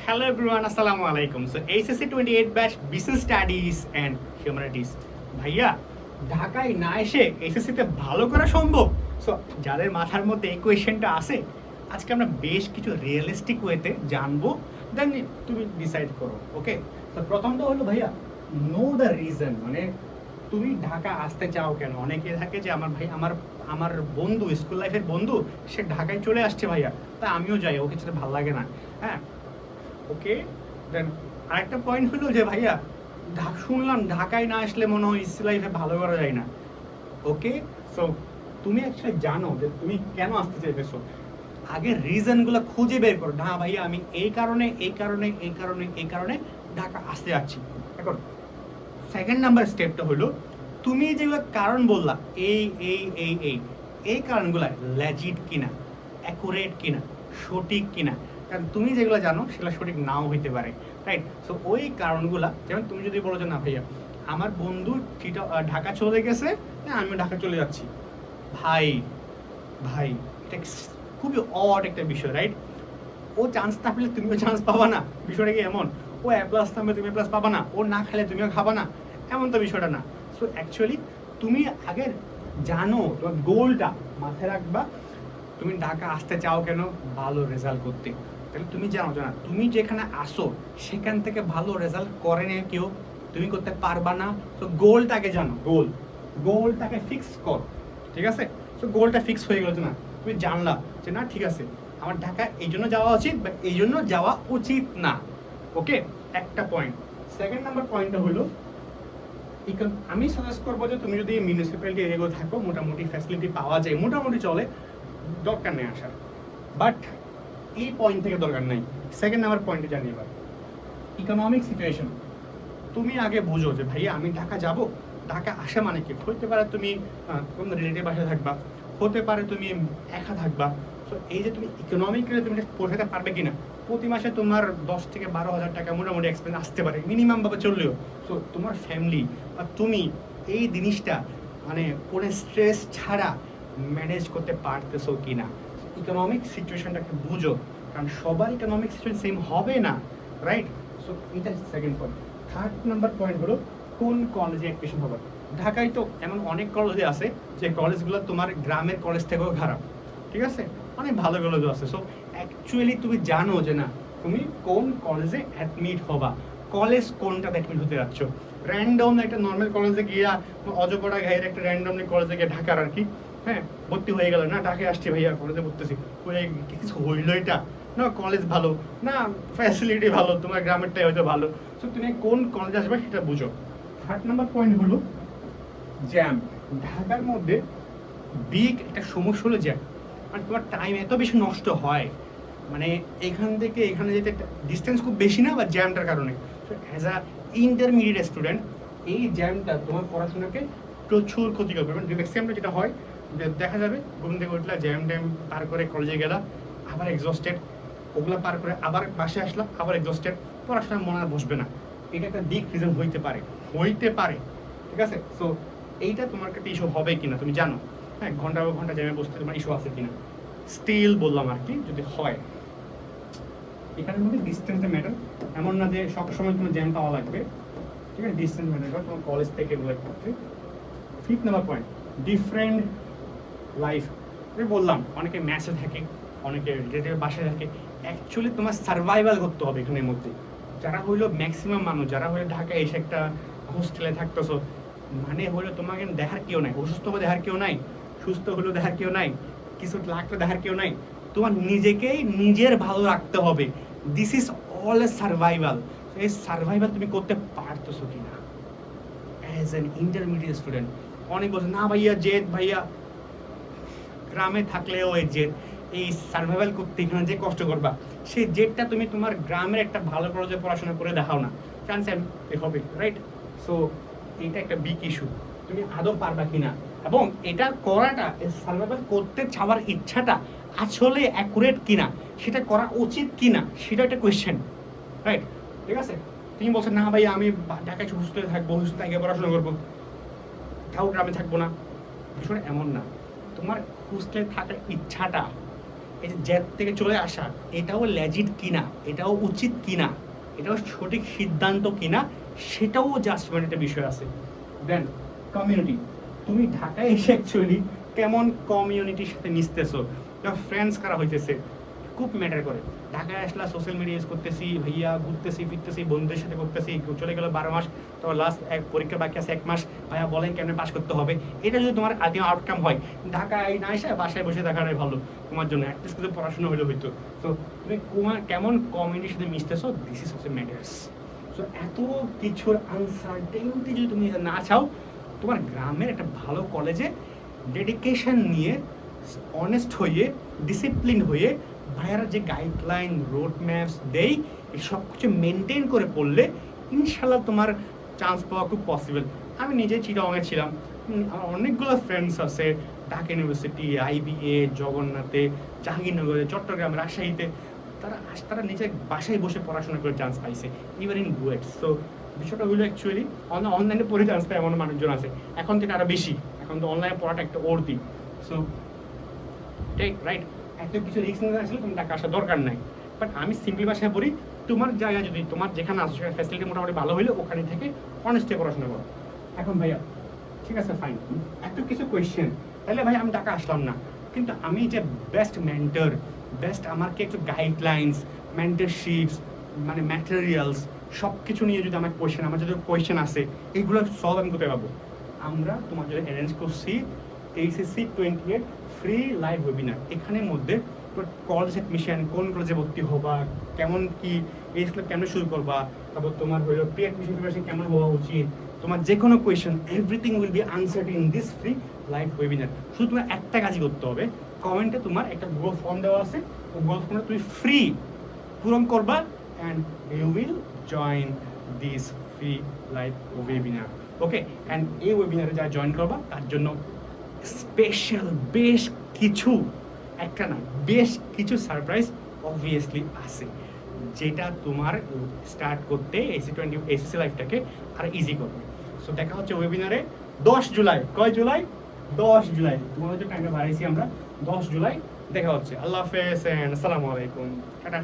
Hello everyone, Assalamu alaikum. So HSC 28 batch Business Studies and Humanities. ভাইয়া ঢাকায় না এসে এসএসসিতে ভালো করা সম্ভব? সো যাদের মাথার মধ্যে এই কোয়েশ্চেনটা আছে, আজকে আমরা বেশ কিছু রিয়েলিস্টিক ওয়েতে জানবো, দেন তুমি ডিসাইড করো। ওকে, তো প্রথমটা হলো ভাইয়া নো দ্য রিজন, মানে তুমি ঢাকা আসতে চাও কেন? অনেকে থাকে যে আমার ভাই আমার বন্ধু, স্কুল লাইফের বন্ধু, সে ঢাকায় চলে আসছে ভাইয়া, তা আমিও যাই, ওকে সেটা ভালো লাগে না। হ্যাঁ, ওকে, দেন আরেকটা পয়েন্ট হলো যে ভাইয়া শুনলাম ঢাকায় না আসলে মনে হয় স্কুল লাইফে ভালো করা যায় না। ওকে, সো তুমি অ্যাকচুয়ালি জানো যে তুমি কেন আসতে চাইতেছো, আগে রিজনগুলো খুঁজে বের করো। না ভাইয়া আমি এই কারণে ঢাকা আসতে যাচ্ছি। এখন সেকেন্ড নাম্বার স্টেপটা হলো তুমি যেগুলো কারণ বললা, এই কারণগুলো লেজিট কিনা, অ্যাকুরেট কিনা, সঠিক কিনা। কারণ তুমি যেগুলো জানো সেগুলো সঠিক নাও হইতে পারে, রাইট? সো ওই কারণগুলা, যেমন তুমি যদি বলো যে না ভাইয়া আমার বন্ধু ঢাকা চলে গেছে, হ্যাঁ আমিও ঢাকা চলে যাচ্ছি, ভাই ভাই এটা খুবই অড একটা বিষয়, রাইট? ও চান্স না পেলে তুমিও চান্স পাবা না, বিষয়টা কি এমন? ও এ প্লাস থাকবে তুমি এ প্লাস পাবা না, ও না খেলে তুমিও খাবা না, এমন তো বিষয়টা না। সো অ্যাকচুয়ালি তুমি আগে জানো তোমার গোলটা, মাথায় রাখবা। তুমি ঢাকা আসতে চাও কেন? ভালো রেজাল্ট করতে। তাহলে তুমি জানো না তুমি যেখানে আসো সেখান থেকে ভালো রেজাল্ট করে না কেউ, তুমি করতে পারবা না। তো গোলটাকে জানো, গোলটাকে ফিক্স করো, ঠিক আছে? তো গোলটা ফিক্স হয়ে গেল না, তুমি জানলা যে না ঠিক আছে আমার ঢাকা এই জন্য যাওয়া উচিত বা এই জন্য যাওয়া উচিত না। ওকে, একটা পয়েন্ট। সেকেন্ড নাম্বার পয়েন্টটা হলো আমি সাজেস্ট করবো যে তুমি যদি মিউনিসিপ্যালিটি এরিয়াগুলো থাকো, মোটামুটি ফ্যাসিলিটি পাওয়া যায়, মোটামুটি চলে, দরকার নেই আসার। বাট এই পয়েন্ট থেকে দরকার নাই। সেকেন্ড নাম্বার পয়েন্টে জানি এবার ইকোনমিক সিচুয়েশন। তুমি আগে বুঝো যে ভাইয়া আমি ঢাকা যাব, ঢাকা আসা মানে কি? হতে পারে তুমি কোনো রিলেটিভ বাসায় থাকবা, হতে পারে তুমি একা থাকবা। সো এই যে তুমি ইকোনমিক্যালি তুমি পড়াতে পারবে কিনা, প্রতি মাসে তোমার 10 থেকে 12 হাজার টাকা মোটামুটি এক্সপেন্স আসতে পারে মিনিমাম ভাবে চললেও। সো তোমার ফ্যামিলি বা তুমি এই জিনিসটা মানে কোনো স্ট্রেস ছাড়া ম্যানেজ করতে পারতেছো কিনা, ইকোনমিক সিচুয়েশনটাকে বুঝো, কারণ সবার ইকোনমিক সিচুয়েশন সেম হবে না, রাইট? সো এটা second point. Third number point হলো কোন কলেজে অ্যাডমিশন হবে। ঢাকায় তো এমন অনেক কলেজে আছে যে কলেজগুলো তোমার গ্রামের কলেজ থেকেও খারাপ, ঠিক আছে? অনেক ভালো কলেজও আছে। সো অ্যাকচুয়ালি তুমি জানো যে না তুমি কোন কলেজে অ্যাডমিট হবা, কলেজ কোনটাতে অ্যাডমিট হতে যাচ্ছ। র্যান্ডম একটা নর্মাল কলেজে গিয়া অজপড়া গায়ের একটা র্যান্ডমলি কলেজে গিয়ে ঢাকার আর কি, হ্যাঁ ভর্তি হয়ে গেল, না ঢাকায় আসছি ভাইয়া কলেজে পড়তেছি, কিছু হইলো এটা না? কলেজ ভালো না, ফ্যাসিলিটি ভালো, তোমার গ্রামেরটাই হয়তো ভালো। সো তুমি কোন কলেজে আসবে সেটা বুঝো। থার্ড নাম্বার পয়েন্ট হলো জ্যাম। ঢাকার মধ্যে বিগ একটা সমস্যা হলো জ্যাম, মানে তোমার টাইম এত বেশি নষ্ট হয়, মানে এখান থেকে এখানে যেতে ডিস্টেন্স খুব বেশি না, বা জ্যামটার কারণে। So as a intermediate student এই জ্যামটা তোমার পড়াশোনাকে প্রচুর ক্ষতি করবে। মানে ম্যাক্সিমামটা যেটা হয় যে দেখা যাবে ঘুম থেকে উঠলা, জ্যাম ট্যাম পার করে কলেজে গেলা, আবার এক্সস্টেড, ওগুলা পার করে আবার বাসে আসলাম, আবার এক্সস্টেড, পড়াশোনা মনে আর বসবে না। এটা একটা বিগ রিজন হইতে পারে, ঠিক আছে? সো এইটা তোমার কাছে ইস্যু হবে কিনা তুমি জানো, হ্যাঁ ঘন্টা ঘন্টা জ্যামে বসতে তোমার ইস্যু আছে কিনা। স্টিল বললাম আর কি, যদি হয় এখানের মধ্যে ডিস্টেন্সে ম্যাটার, এমন না যে সবসময় তোমার জ্যাম পাওয়া লাগবে, ঠিক আছে? ডিস্টেন্স ম্যাটার করে তোমার কলেজ থেকে এগুলো করতে। Fifth number point different life. আমি বললাম অনেকে ম্যাচে থাকে, অনেকে রিলেটিভ বাসায় থাকে। অ্যাকচুয়ালি তোমার সার্ভাইভাল করতে হবে এখানের মধ্যে। যারা হইলো ম্যাক্সিমাম মানুষ, যারা হইলো ঢাকায় এসে একটা হোস্টেলে থাকতেছো, মানে হইলো তোমাকে দেখার কেউ নাই, অসুস্থ হলে দেখার কেউ নাই, সুস্থ হলেও দেখার কেউ নাই, কিছু লাগলে দেখার কেউ নাই। তোমার নিজেকেই নিজের ভালো রাখতে হবে। This is all A survival. এই সার্ভাইভাল তুমি করতে পারতেছো কিনা অ্যাজ অ্যান ইন্টারমিডিয়েট স্টুডেন্ট? অনেক বলছে না ভাইয়া জেদ, ভাইয়া গ্রামে থাকলেও এই জেদ, এই সার্ভাইভাল করতে এখানে যে কষ্ট করবা, সেই জেদটা তুমি তোমার গ্রামের একটা ভালো কলেজে পড়াশোনা করে দেখাও না, চান্স হবে, রাইট? সো এটা একটা বিগ ইস্যু, তুমি আদৌ পারবা কিনা, এবং এটা করাটা সার্ভাইভাল করতে চাওয়ার ইচ্ছাটা আসলে অ্যাকুরেট কিনা, সেটা করা উচিত কিনা, সেটা একটা কোয়েশ্চেন, রাইট? ঠিক আছে, তুমি বলছো না ভাই আমি ঢাকায় সুস্থ থাকবো, সুস্থ থেকে পড়াশোনা করবো, তাও গ্রামে থাকবো না, বিষয়টা এমন না। তোমার হোস্টেলে থাকার ইচ্ছাটা এই যে জেদ থেকে চলে আসা, এটাও লেজিট কিনা, এটাও উচিত কিনা, এটাও সঠিক সিদ্ধান্ত কিনা, সেটাও জাজমেন্ট একটা বিষয় আছে। দেন কমিউনিটি, তুমি ঢাকায় এসে অ্যাকচুয়ালি কেমন কমিউনিটির সাথে মিশতেছো, ফ্রেন্ডস কারা হইতেছে, খুব ম্যাটার করে। ঢাকায় আসলা, সোশ্যাল মিডিয়া ইউজ করতেছি, ভাইয়া ঘুরতেছি ফিরতেছি, বন্ধুদের সাথে করতেছি, চলে গেল 12 মাস, তোমার লাস্ট এক পরীক্ষা বাকি আছে 1 মাস, ভাইয়া বলেন কেমনে পাস করতে হবে। এটা যদি তোমার আলটিমেট আউটকাম হয়, ঢাকায় না এসে বাসায় বসে থাকাটাই ভালো তোমার জন্য, অ্যাটলিস্ট কিন্তু পড়াশোনা হলে হইতো। তো তুমি কেমন কমিউনিটির সাথে মিশতেছো, this is also matters. So এত কিছুর আনসার্টেনিটি যদি তুমি না চাও, তোমার গ্রামের একটা ভালো কলেজে ডেডিকেশন নিয়ে, অনেস্ট হয়ে, ডিসিপ্লিন হয়ে, ভাইয়ারা যে গাইডলাইন রোড ম্যাপস দেই, এই সব কিছু মেনটেন করে পড়লে ইনশাল্লাহ তোমার চান্স পাওয়া খুব পসিবল। আমি নিজে চিটাগাংয়ে ছিলাম, আমার অনেকগুলো ফ্রেন্ডস আছে ঢাকা ইউনিভার্সিটি, আইবিএ, জগন্নাথে, জাহাঙ্গীরনগরে, চট্টগ্রাম, রাজশাহীতে, তারা নিজের বাসায় বসে পড়াশোনা করে চান্স পাইছে, ইভেন ইন বুয়েট। সো বিষয়টা হলো অ্যাকচুয়ালি অনলাইনে পড়ে চান্স পায় এমন মানুষজন আছে, এখন থেকে আরও বেশি, এখন তো অনলাইনে পড়াটা একটা ওর্দি। সো ঠিক রাইট, এত কিছু রিস্ক নিতে আসলে তুমি টাকা আসার দরকার নাই। বাট আমি সিম্পলি ভাষায় বলি, তোমার জায়গায় যদি তোমার যেখানে আসো সেখানে ফ্যাসিলিটি মোটামুটি ভালো হইলে ওখানে থেকে অনেস্টে পড়াশোনা করো। এখন ভাইয়া ঠিক আছে ফাইন, এত কিছু কোয়েশ্চেন, তাহলে ভাই আমি টাকা আসলাম না, কিন্তু আমি যে বেস্ট মেন্টর, বেস্ট আমাকে একটু গাইডলাইন্স, মেন্টরশিপস, মানে ম্যাটেরিয়ালস সব কিছু নিয়ে যদি আমার যদি কোয়েশ্চেন আসে, এইগুলো সলভ আমি কোথায় পাবো? আমরা তোমার জন্য অ্যারেঞ্জ করছি এইচএসসি 28 ফ্রি লাইভ ওয়েবিনার। এখানের মধ্যে কলেজ অ্যাডমিশন, কোন কলেজে ভর্তি হবা, কেমন কি এই স্কুলে কেন শুরু করবা, তারপর তোমার হলো প্রি অ্যাডমিশন প্রিপারেশন কেমন হওয়া উচিত, তোমার যে কোনো question, everything will be answered in this free live webinar. শুধু তোমার একটা কাজই করতে হবে, কমেন্টে তোমার একটা গুগল ফর্ম দেওয়া আছে, ওই গুগল ফর্মটা তুমি ফ্রি পূরণ করবা, and you will join this free live webinar. Okay, and এই ওয়েবিনারে যারা জয়েন করবা তার জন্য স্পেশাল বেশ কিছু, একটা না বেশ কিছু সারপ্রাইজ অবভিয়াসলি আছে, যেটা তোমার স্টার্ট করতে এসএসসি লাইফটাকে আর ইজি করবে। সো দেখা হচ্ছে ওয়েবিনারে 10 জুলাই। কয় জুলাই? 10 জুলাই। তোমাদের টাইমটা বাড়াইছি আমরা, 10 জুলাই দেখা হচ্ছে। আল্লাহ হাফেজ, আসসালামু আলাইকুম, টাটা।